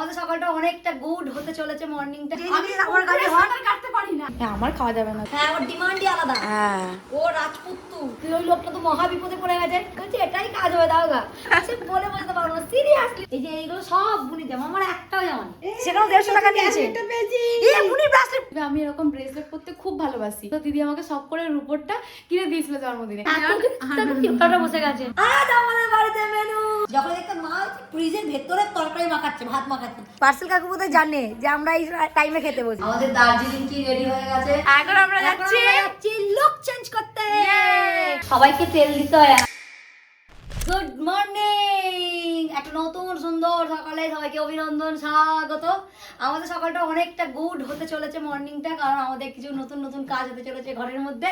আমাদের সকালটা অনেকটা গুড হতে চলেছে। মর্নিংটা আমি আমার কাছে হট কাটতে পারি না। হ্যাঁ আমার খাওয়া যাবে না। হ্যাঁ ওর ডিমান্ডই আলাদা। হ্যাঁ ও রাজপুত্তু, ওই লোকটা তো মহা বিপদে পড়ে গেছে। বলছে এটাই কাজ হবে দাও গা। সে বলে বলতে পারবো না সিরিয়াসলি। এই যে এইগুলো সব বুনি জামা, আমার একটাও জামা নেই। সেটাও 150 টাকা নিয়েছে। এটা পেয়েছি। এই বুনি ব্রেসলেট। আমি এরকম ব্রেসলেট পরতে খুব ভালোবাসি, তো দিদি আমাকে শখ করে রূপোরটা কিনে দিয়েছিল জন্মদিনে। এতটা বসে গেছে। আজ আমাদের বাড়িতে মেনু। যখন দেখতে মা ফ্রিজের ভেতরে তরকারি মাখাচ্ছে, ভাত মাখাচ্ছে। পার্সেল কাকু বোধহয় জানে যে আমরা এই টাইমে খেতে বসি। আমাদের দার্জিলিং কি রেডি হয়ে গেছে। এখন আমরা যাচ্ছি লুক চেঞ্জ করতে। সবাইকে তেল দিতে হয়। গুড মর্নিং, একটা নতুন সুন্দর সকালে সবাইকে অভিনন্দন, স্বাগত। আমাদের সকালটা অনেকটা গুড হতে চলেছে মর্নিংটা, কারণ আমাদের কিছু নতুন নতুন কাজ হতে চলেছে ঘরের মধ্যে।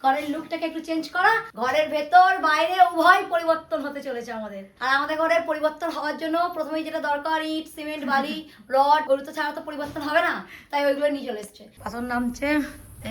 ঘরের লুকটাকে একটু চেঞ্জ করা, ঘরের ভেতর বাইরে উভয় পরিবর্তন হতে চলেছে আমাদের। আর আমাদের ঘরের পরিবর্তন হওয়ার জন্য প্রথমেই যেটা দরকার, ইট, সিমেন্ট, বালি, রড, ওগুলো তো ছাড়া তো পরিবর্তন হবে না, তাই ওইগুলো নিয়ে চলে এসছে। পাথর নামছে,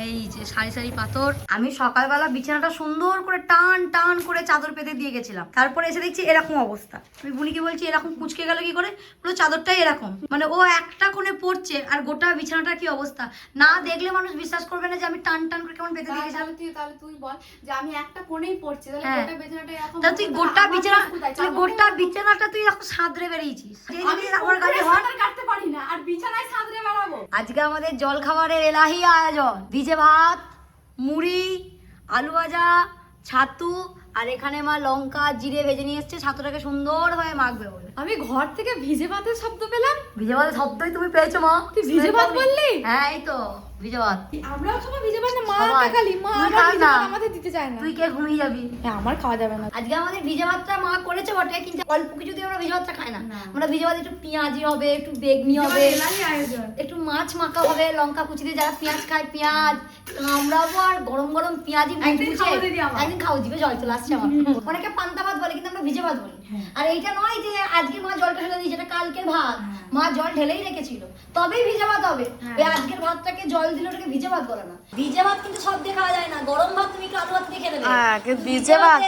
এই যে সারি সারি পাথর। আমি সকালবেলা বিছানাটা সুন্দর করে টান টান করে চাদর পেতে দিয়ে গেছিলাম, তারপরে এসে দেখছি এরকম অবস্থা। আমি বুনিকে বলছি এরকম কুচকে গেল কি করে, পুরো চাদরটাই এরকম, মানে ও একটা কোণে পড়ছে আর গোটা বিছানাটা কি অবস্থা। না দেখলে মানুষ বিশ্বাস করবে না যে আমি টান টান করে কেমন পেতে দিয়ে গেছিলাম। তাহলে তুই বল যে আমি একটা কোণেই পড়ছি, তাহলে গোটা বিছানাটা এরকম। তা তুই গোটা বিছানা, তুই গোটা বিছানাটা তুই এরকম সাদরে বেরিয়েছিস। আমি আমার কাছে হট কাটতে পারি না, আর বিছানায় সাদরে বেরাবো। আজকে আমাদের জল খাবারের এলাহি আয়োজন, ভিজে ভাত, মুড়ি, আলু ভাজা, ছাতু, আর এখানে মা লঙ্কা জিরে ভেজে নিয়ে এসছে ছাতুটাকে সুন্দরভাবে মাখবে বলে। আমি ঘর থেকে ভিজে ভাতের শব্দ পেলাম। ভিজে ভাতের শব্দই তুমি পেয়েছো মা। তুই ভিজে ভাত বললি? হ্যাঁ এই তো ভিজে ভাত। আমরাও সবাই ভিজে ভাত না, মা সবাই। খালি মা তুই আবার খা ভিজে না। ভাত আমাদের দিতে চায় না। তুই কে ঘুমিয়ে যাবি। হ্যাঁ আমার খাওয়া যাবে না। আজকে আমাদের ভিজে ভাতটা মা করেছে বটে, কিন্তু অল্প কিছু দিয়ে আমরা ভিজে ভাতটা খাই না। আমরা ভিজে ভাত একটু পেঁয়াজি হবে, একটু বেগনি হবে, একটু মাছ মাখা হবে, লঙ্কা কুচি দিয়ে, যারা পেঁয়াজ খায় পেঁয়াজ, আমরাও আর গরম গরম পেঁয়াজি একদিন খাও, দিবে জল চলে আসছে আমার। অনেকে পান্তা ভাত বলে, কিন্তু আমরা ভিজে ভাত বলি। আর এইটা নয় যে আজকে মা জলটা ঢেলে দিয়েছে, এটা কালকের ভাত, মা জল ঢেলেই রেখেছিল, তবেই ভিজে ভাত হবে। ওই আজকের ভাতটাকে জল দিলে ওটাকে ভিজে ভাত বলে না। ভিজে ভাত কিন্তু সব দিয়ে খাওয়া যায় না। গরম ভাত তুমি একটু আলু ভাত দিয়ে খেয়ে নেবে। হ্যাঁ ভিজে ভাত,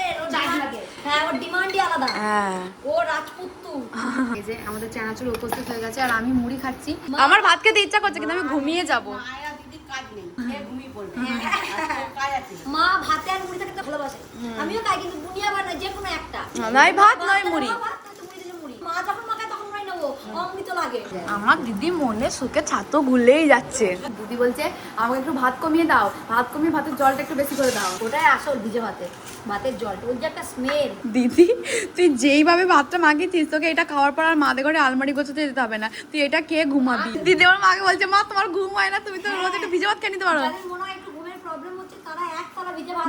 হ্যাঁ ওর ডিমান্ডই আলাদা। হ্যাঁ ও রাজপুত্তু। এই যে আমাদের চানাচুর উপস্থিত হয়ে গেছে, আর আমি মুড়ি খাচ্ছি। আমার ভাত খেতে ইচ্ছা করছে, কিন্তু আমি ঘুমিয়ে যাব। মা ভাতে আর মুড়ি খেতে ভালোবাসে, আমিও খাই, কিন্তু বুনিয়া বানাই যে কোনো একটা, নয় ভাত নয় মুড়ি। মা যখন মাখায় তখন নয় নেবো, অমৃত লাগে। আমার দিদি মনে সুখে ছাতো গুলেই যাচ্ছে। দিদি বলছে আমাকে একটু ভাত কমিয়ে দাও, ভাত কমিয়ে ভাতের জলটা একটু বেশি করে দাও। ওটাই আসল ভিজে ভাতের জলটা, ওই যে একটা স্মেল। দিদি তুই যেইভাবে ভাতটা মাখিয়েছিস, তোকে এটা খাওয়ার পর আর মাদের ঘরে আলমারি গোছাতে যেতে হবে না, তুই এটা খেয়ে ঘুমাবি। দিদি আমার মাকে বলছে মা তোমার ঘুম হয় না, তুমি তো রোজ একটু ভিজে ভাত খেয়ে নিতে পারো। যাদের মনে হয় একটু ঘুমের প্রবলেম হচ্ছে, তারা এক থালা ভিজে ভাত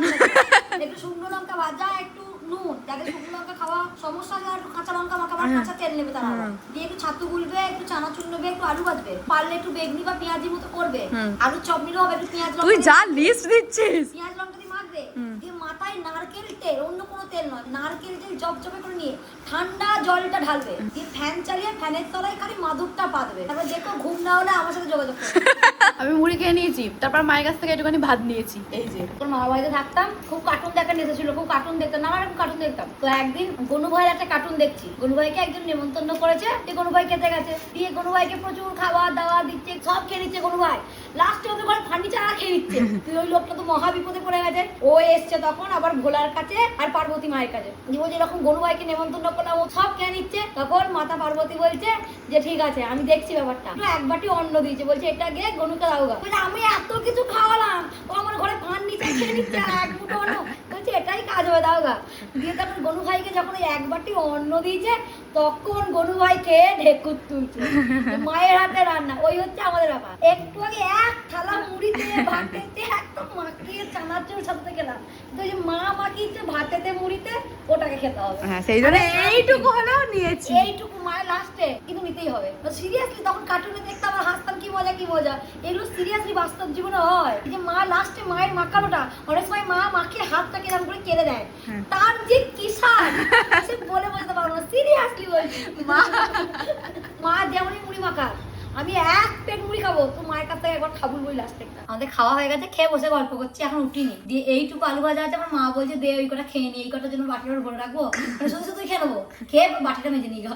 একটু শুকনো লঙ্কা ভাজা, একটু নুন, যাদের শুকনো লঙ্কা খাওয়া সমস্যা হয়, একটু কাঁচা লঙ্কা মাখাবার, কাঁচা তেল নেবে তারা, দিয়ে একটু ছাতু গুলবে, একটু চানাচুর নেবে, একটু আলু ভাজবে, পারলে একটু বেগনি বা পেঁয়াজি মতো করবে, আলুর চপ নিলেও হবে, একটু পেঁয়াজ তুই যা লিস্ট দিচ্ছিস। পেঁয়াজ লঙ্কা দিয়ে মাখবে, দিয়ে মাথায় নারকেল তেল, অন্য কোনো তেল নয়, নারকেল তেল জবজবে করে নিয়ে ঠান্ডা জলটা ঢালবে, দিয়ে ফ্যান চালিয়ে ফ্যানের তলায় খালি মাদুরটা পাতবে। তারপর দেখো ঘুম না হলে আমার সাথে যোগাযোগ করবে। আমি মুড়ি খেয়ে নিয়েছি, তারপর মায়ের কাছ থেকে একটুখানি ভাত নিয়েছি। এই যে মামার বাড়িতে থাকতাম, খুব কার্টুন দেখা নিয়ে এসেছিল, খুব কার্টুন দেখতাম, নানা রকম কার্টুন দেখতাম। তো একদিন গনু ভাইয়ের একটা কার্টুন দেখছি, গনু ভাইকে একজন নেমন্তন্ন করেছে, যে গনু ভাই খেতে গেছে, দিয়ে গনু ভাইকে প্রচুর খাওয়া দাওয়া দিচ্ছে, সব খেয়ে নিচ্ছে গনু ভাই, লাস্টে ওদের ঘরে ফার্নিচার আর খেয়ে নিচ্ছে। তুই ওই লোকটা তো মহা বিপদে পড়ে গেছে। ও এসছে তখন আবার ভোলার কাছে আর পার্বতী মায়ের কাছে, যে ও যেরকম গনু ভাইকে নেমন্তন্ন করলাম, ও সব খেয়ে নিচ্ছে। তখন মাতা পার্বতী বলছে যে ঠিক আছে আমি দেখছি ব্যাপারটা, এক বাটি অন্ন দিয়েছে, বলছে এটা গিয়ে গনুকে দাও গা। বলছে আমি এত কিছু খাওয়ালাম, ও আমার ঘরে ফার্নিচার খেয়ে নিচ্ছে আর এক মুঠো অন্ন, বলছে এটাই কাজ হবে দাও গা। দিয়ে তখন গনু ভাইকে যখন ওই এক বাটি অন্ন দিয়েছে, তখন গনু ভাই খেয়ে ঢেকুর তুলছে, মায়ের হাতে রান্না। ওই হচ্ছে আমাদের ব্যাপার। একটু আগে এক থালা মুড়ি দিয়ে ভাতেতে একদম মাখিয়ে চানাচুর সাথে খেলাম, কিন্তু ওই যে মা মাখিয়েছে ভাতেতে মুড়িতে, ওটাকে খেতে হবে। হ্যাঁ সেই জন্য এইটুকু হলেও নিয়েছি, এইটুকু মায়ের লাস্টে কিন্তু নিতেই হবে। সিরিয়াসলি তখন কার্টুনে দেখতাম আর হাসতাম, কি মজা কি মজা। এগুলো সিরিয়াসলি বাস্তব জীবনে হয়। এই যে মা লাস্টে মায়ের মাখানোটা, অনেক সময় মা মাখিয়ে হাতটা কেরাম করে কেড়ে দেয়, তার যে কিসান সে বলে বলতে পারবো না। সিরিয়াসলি বলছি, মা যেমনই মুড়ি মাখা, আমি এক প্লেট মুড়ি খাবো, তো মায়ের কাছ থেকে একবার খাবো বই লাস্ট একটা। আমাদের খাওয়া হয়ে গেছে, খেয়ে বসে গল্প করছি, এখন উঠিনি। দিয়ে এইটুকু আলু ভাজা আছে, আমার মা বলছে দে ওই কটা খেয়ে নি, এই কটার জন্য বাটিটা ভরে রাখবো, শুধু শুধু খেয়ে নেবো, খেয়ে বাটিটা মেজে নিয়ে যাও।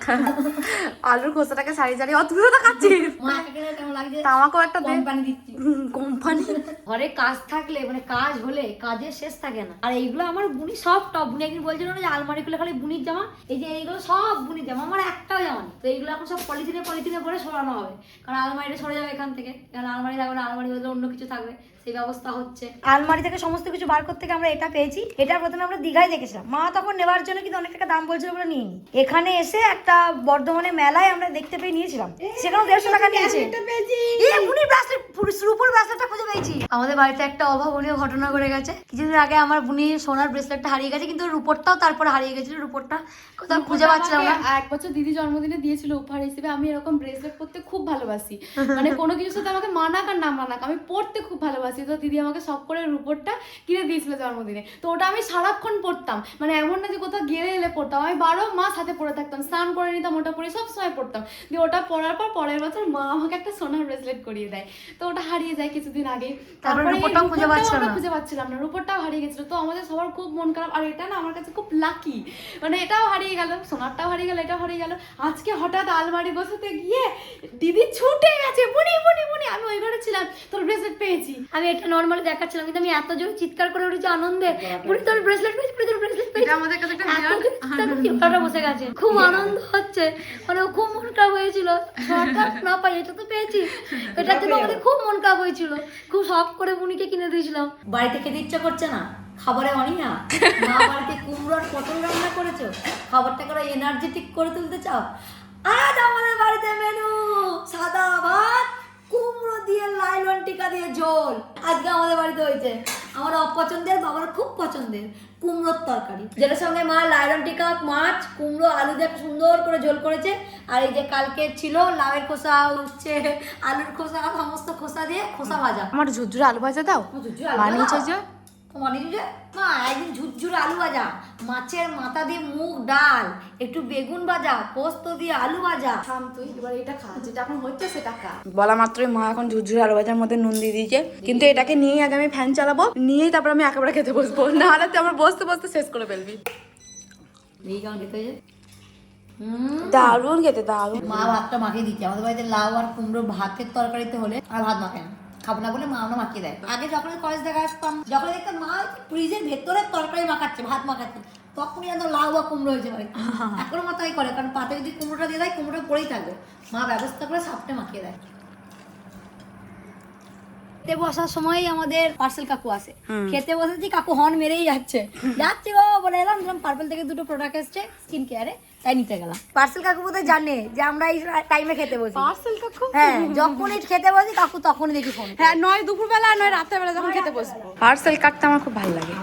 আলুর খোসাটাকে সারি সারি অতগুলো তো খাচ্ছিস। মা কেমন লাগছে, আমাকেও একটা কোম্পানি দিচ্ছি। কোম্পানি ঘরে কাজ থাকলে মানে কাজ হলে কাজের শেষ থাকে না। আর এইগুলো আমার বুনি সব টপ। বুনি একদিন বলছিল না যে আলমারি খুলে খালি বুনির জামা, এই যে এইগুলো সব বুনির জামা, আমার একটাও জামা নেই। তো এইগুলো এখন সব পলিথিনে করে সরানো হবে, কারণ আলমারিটা সরে যাবে এখান থেকে। কারণ আলমারি থাকবে না, আলমারি বদলে অন্য কিছু থাকবে, সেই ব্যবস্থা হচ্ছে। আলমারি থেকে সমস্ত কিছু বার করতে গিয়ে আমরা এটা পেয়েছি। এটা প্রথমে আমরা দীঘায় দেখেছিলাম, মা তখন নেওয়ার জন্য কিন্তু অনেক টাকা দাম বলছিল, আমরা নিইনি। এখানে এসে একটা বর্ধমানে মেলায় আমরা দেখতে পেয়ে নিয়েছিলাম, সেখানেও 150 টাকা নিয়েছে। রূপোর ব্রেসলেটটা খুঁজে পেয়েছি। আমাদের বাড়িতে একটা অভাবনীয় ঘটনা ঘটে গেছে। কিছুদিন আগে আমার বুনির সোনার ব্রেসলেটটা হারিয়ে গেছে, কিন্তু রূপোরটাও তারপরে হারিয়ে গেছিল। রূপোরটা কোথাও খুঁজে পাচ্ছিলাম না। এক বছর দিদি জন্মদিনে দিয়েছিল উপহার হিসেবে। আমি এরকম ব্রেসলেট পরতে খুব ভালোবাসি, মানে কোনো কিছুর সাথে আমাকে মানাক আর না মানাক, আমি পরতে খুব ভালোবাসি। তো দিদি আমাকে শখ করে রূপোরটা কিনে দিয়েছিল জন্মদিনে। তো ওটা আমি সারাক্ষণ পরতাম, মানে এমন না যে কোথাও গেলে এলে পরতাম, আমি 12 মাস হাতে পরে থাকতাম, স্নান করে নিতাম, ওটা পরে সব সময় পরতাম। দিয়ে ওটা পরার পর পরের বছর মা আমাকে একটা সোনার ব্রেসলেট করিয়ে দেয়। তো ওটা হারিয়ে যায় কিছুদিন আগে, তারপরে রূপোরটাও খুঁজে পাচ্ছিলাম না, রূপোরটাও হারিয়ে গেছিল। তো আমাদের সবার খুব মন খারাপ। আর এটা না আমার কাছে খুব লাকি, মানে এটাও হারিয়ে গেল, সোনারটাও হারিয়ে গেল, এটাও হারিয়ে গেল। আজকে হঠাৎ আলমারি গোছাতে গিয়ে দিদি ছুটে গেছে, বুনি বুনি বুনি, আমি ওই ঘরে ছিলাম, তোর ব্রেসলেট পেয়েছি। আমি এটা নর্মালি দেখাচ্ছিলাম, কিন্তু আমি এত জোরে চিৎকার করে উঠেছি আনন্দে, বুনি তোর ব্রেসলেট পেয়েছি, বুনি তোর ব্রেসলেট পেয়েছি। এটা আমাদের কাছে একটা বিরাট বসে গেছে, খুব আনন্দ হচ্ছে, মানে খুব মন খারাপ হয়েছিল। হঠাৎ না পাই, এটা তো পেয়েছি, এটার জন্য আমাদের খুব মন খারাপ হয়েছিল। খুব শখ করে বুনিকে কিনে দিয়েছিলাম। বাড়িতে খেতে ইচ্ছা করছে না, খাবারে অনিয়া, মা বাড়িতে কুমড়ো আর পটল রান্না করেছো, খাবারটা করে এনার্জেটিক করে তুলতে চাও। আজ আমাদের বাড়িতে মেনু সাদা ভাত, কুমড়ো দিয়ে লাইলন টিকা দিয়ে ঝোল। আজকে আমাদের বাড়িতে হয়েছে আমার অপছন্দের, বাবার খুব পছন্দের কুমড়োর তরকারি, যেটার সঙ্গে মা লাইলন টিকা, মাছ, কুমড়ো, আলু দিয়ে সুন্দর করে ঝোল করেছে। আর এই যে কালকে ছিল লাউয়ের খোসা, উচ্ছে, আলুর খোসা, সমস্ত খোসা দিয়ে খোসা ভাজা। আমার ঝুরঝুরে আলু ভাজা দাও, বানিয়েছে যে মা একদিন ঝুরঝুরে আলু ভাজা, মাছের মাথা দিয়ে মুগ ডাল, একটু বেগুন ভাজা, পোস্ত দিয়ে আলু ভাজা। তুই এবার এটা খা, যেটা এখন হচ্ছে সেটা খা। বলা মাত্রই মা এখন ঝুরঝুরে আলু ভাজার মধ্যে নুন দিয়ে দিয়েছে, কিন্তু এটাকে নিয়ে আগে আমি ফ্যান চালাবো, নিয়েই তারপর আমি একেবারে খেতে বসবো, না হলে তুই আমার বসতে বসতে শেষ করে ফেলবি। এই কেমন খেতে হয়েছে? দারুণ খেতে, দারুণ। মা ভাতটা মাখিয়ে দিচ্ছে। আমাদের বাড়িতে লাউ আর কুমড়ো ভাতের তরকারিতে হলে আর ভাত মাখে না, খাবো না বলে মা আমরা মাখিয়ে দেয়। আগে যখন কলেজ থেকে আসতাম, যখন দেখতাম মা ফ্রিজের ভেতরে তরকারি মাখাচ্ছে, ভাত মাখাচ্ছে, তখনই যেন লাউ বা কুমড়ো হয়েছে বাড়িতে। এখনো মা তাই করে, কারণ পাতে যদি কুমড়োটা দিয়ে দেয়, কুমড়োটা পড়েই থাকবে, মা ব্যবস্থা করে সাপটে মাখিয়ে দেয়। খেতে বসার সময় আমাদের পার্সেল কাকু আসে, খেতে বসেছি, কাকু হর্ন মেরেই যাচ্ছে গো বলে এলাম, পার্পেল থেকে 2টো প্রোডাক্ট এসছে স্কিন কেয়ারে, তাই নিতে গেলাম। পার্সেল কাকু বোধহয় জানে যে আমরা এই টাইমে খেতে বসি। পার্সেল কাকু? হ্যাঁ, যখনই খেতে বসি কাকু তখনই দেখি ফোন। হ্যাঁ, নয় দুপুরবেলা নয় রাতের বেলা যখন খেতে বসবো। পার্সেল কাটতে আমার খুব ভালো লাগে।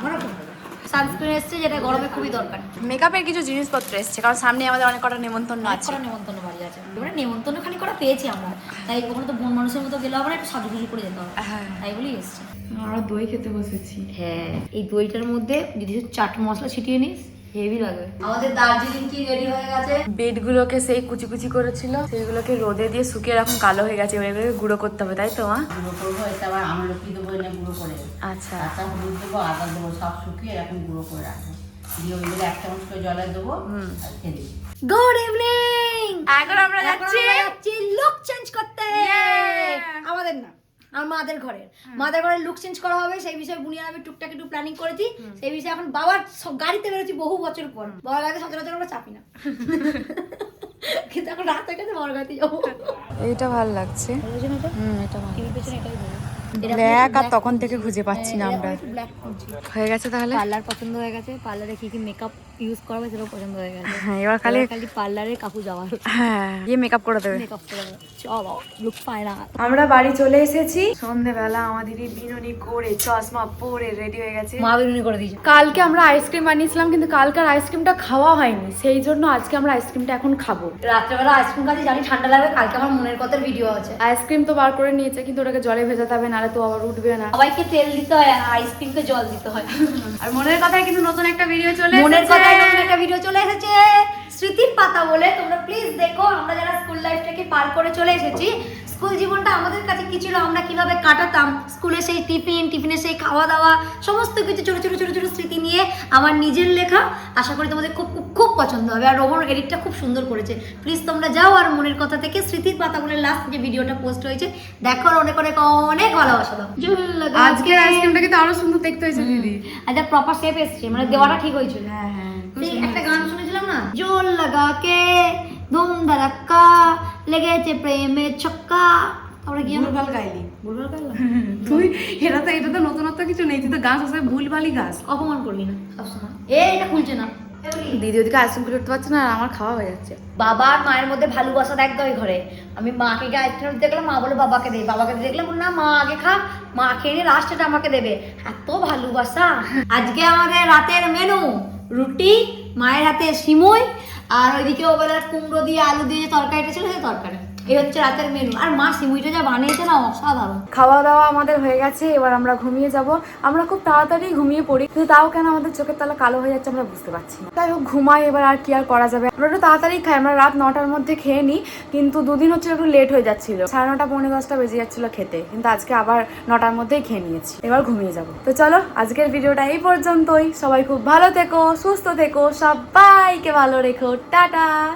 সানস্ক্রিন এসছে, যেটা গরমে খুবই দরকার। মেকআপের কিছু জিনিসপত্র এসছে, কারণ সামনে আমাদের অনেক কটা নেমন্তন্ন আছে। নেমন্তন্ন বাড়ি আছে, এবারে নেমন্তন্ন খালি করা পেয়েছি আমরা, তাই ওখানে তো বন মানুষের মতো গেলে আবার একটু সাজুগুজু করে যেতে হবে, তাই বলেই এসছে। আমরা দই খেতে বসেছি। হ্যাঁ, এই দইটার মধ্যে যদি চাট মশলা ছিটিয়ে নিস, হেভি লাগবে। আমাদের দার্জিলিং কি রেডি হয়ে গেছে। বেডগুলোকে সেই কুচি কুচি করেছিল, সেইগুলোকে রোদে দিয়ে শুকিয়ে এরকম কালো হয়ে গেছে, এবারে গুঁড়ো করতে হবে, তাই তো মা? গুঁড়ো করবো, এটা আবার আমলকি দেবো, এনে গুঁড়ো করে, আচ্ছা, কাঁচা হলুদ দেবো, আদা দেবো, সব শুকিয়ে এরকম গুঁড়ো করে রাখবো, দিয়ে ওইগুলো 1 চামচ করে জলে দেবো আর খেয়ে দিবি। Good evening. এখন আমরা যাচ্ছি লুক চেঞ্জ করতে। আমাদের না, আর মাদের ঘরের লুক চেঞ্জ করা হবে, সেই বিষয়ে বুনিয়া আমি টুকটাক একটু প্ল্যানিং করেছি। সেই বিষয়ে এখন বাবার গাড়িতে বেরোচ্ছি বহু বছর পর, বাবার গাড়িতে সচরাচর আমরা চাপি না, কিন্তু এখন রাত হয়ে গেছে, বাবার গাড়িতে যাবো। এইটা ভালো লাগছে, এটা ভালো। টিভির পেছনে এটাই ভালো। ব্ল্যাক আর তখন থেকে খুঁজে পাচ্ছি না আমরা। ব্ল্যাক করছি, হয়ে গেছে তাহলে। পার্লার পছন্দ হয়ে গেছে, পার্লারে কি কি মেকআপ ইউজ করবে সেটাও পছন্দ হয়ে গেছে। হ্যাঁ, এবার খালি পার্লারে কাকু যাওয়ার, হ্যাঁ, গিয়ে মেকআপ করে দেবে। মেকআপ করে চলো, লুক পায় না। আমরা বাড়ি চলে এসেছি সন্ধ্যেবেলা, আমাদের বিনুনি করে চশমা পরে রেডি হয়ে গেছে। মা বিনুনি করে দিয়েছে। কালকে আমরা আইসক্রিম বানিয়েছিলাম, কিন্তু কালকার আইসক্রিমটা খাওয়া হয়নি, সেই জন্য আজকে আমরা আইসক্রিমটা এখন খাবো। রাত্রেবেলা আইসক্রিম খাচ্ছি, জানি ঠান্ডা লাগবে, কালকে আমার মনের কথার ভিডিও আছে। আইসক্রিম তো বার করে নিয়েছে, কিন্তু ওটাকে জলে ভেজাতে হবে, নাহলে তো আবার উঠবে না। সবাইকে তেল দিতে হয়, আইসক্রিমকে জল দিতে হয়। আর মনের কথায় কিন্তু নতুন একটা ভিডিও চলে মনের এসেছে। কথায় নতুন একটা ভিডিও চলে এসেছে। স্মৃতির পাতা বলে তোমরা প্লিজ দেখো। আমরা যারা স্কুল লাইফটাকে পার করে চলে এসেছি, স্কুল জীবনটা আমাদের কাছে কি ছিল, আমরা কিভাবে কাটাতাম, স্কুলে সেই টিফিনে সেই খাওয়া দাওয়া, সমস্ত কিছু ছোট ছোট ছোট ছোট স্মৃতি নিয়ে আমার নিজের লেখা। আশা করি তোমাদের খুব খুব খুব পছন্দ হবে। আর রোহন এডিটটা খুব সুন্দর করেছে। প্লিজ তোমরা যাও আর মনের কথা থেকে স্মৃতির পাতা বলে লাস্ট যে ভিডিওটা পোস্ট হয়েছে দেখো, আর অনেক অনেক অনেক ভালোবাসা দাও। আজকের আইসক্রিমটা কিন্তু আরো সুন্দর দেখতে হয়েছে দিদি। আচ্ছা প্রপার শেপ এসছে, মানে দেওয়াটা ঠিক হয়েছিল। হ্যাঁ হ্যাঁ এই একটা গান শুনেছিলাম না, জোর লাগা কে ধুম ধারাক্কা লেগেছে প্রেমে ছক্কা, তারপরে কি ভুলভাল গাইলি। ভুলভাল গাইলাম? তুই এটা তো নতুনত্ব কিছু নেই, তুই তো গাছ আসলে ভুলভালই গাছ। অপমান করবি না সবসময়। এটা খুলছে না। দিদি ওদিকে আইসক্রিম করতে পারছে না, আর আমার খাওয়া হয়ে যাচ্ছে। বাবা আর মায়ের মধ্যে ভালোবাসা দেখতো ওই ঘরে। আমি মাকে গিয়ে আইসক্রিম দেখলাম, মা বলে বাবাকে দে, বাবাকে দেখলাম না মা আগে খা, মা খেয়ে নিয়ে লাস্টটা আমাকে দেবে। এত ভালোবাসা। আজকে আমাদের রাতের মেনু রুটি, মায়ের হাতে সিমুই, আর ওইদিকে ওবেলার কুমড়ো দিয়ে আলু দিয়ে যে তরকারিটা ছিল সেই তরকারি। এই হচ্ছে রাতের মেনু। আর মা সিমুইটা যা বানিয়েছে না অসাধারণ। খাওয়া দাওয়া আমাদের হয়ে গেছে, এবার আমরা ঘুমিয়ে যাব। আমরা খুব তাড়াতাড়ি ঘুমিয়ে পড়ি, কিন্তু তাও কেন আমাদের চোখের তলা কালো হয়ে যাচ্ছে আমরা বুঝতে পারছি না। তাই হোক ঘুমাই এবার, আর কি আর করা যাবে। আমরা একটু তাড়াতাড়ি খাই, আমরা রাত 9টার মধ্যে খেয়ে নিই, কিন্তু দুদিন হচ্ছে একটু লেট হয়ে যাচ্ছিল, 9:30 10:30 বেজে যাচ্ছিল খেতে, কিন্তু আজকে আবার 9টার মধ্যেই খেয়ে নিয়েছি। এবার ঘুমিয়ে যাব। তো চলো আজকের ভিডিওটা এই পর্যন্তই। সবাই খুব ভালো থেকো, সুস্থ থেকো, সবাইকে ভালো রেখো, টাটা।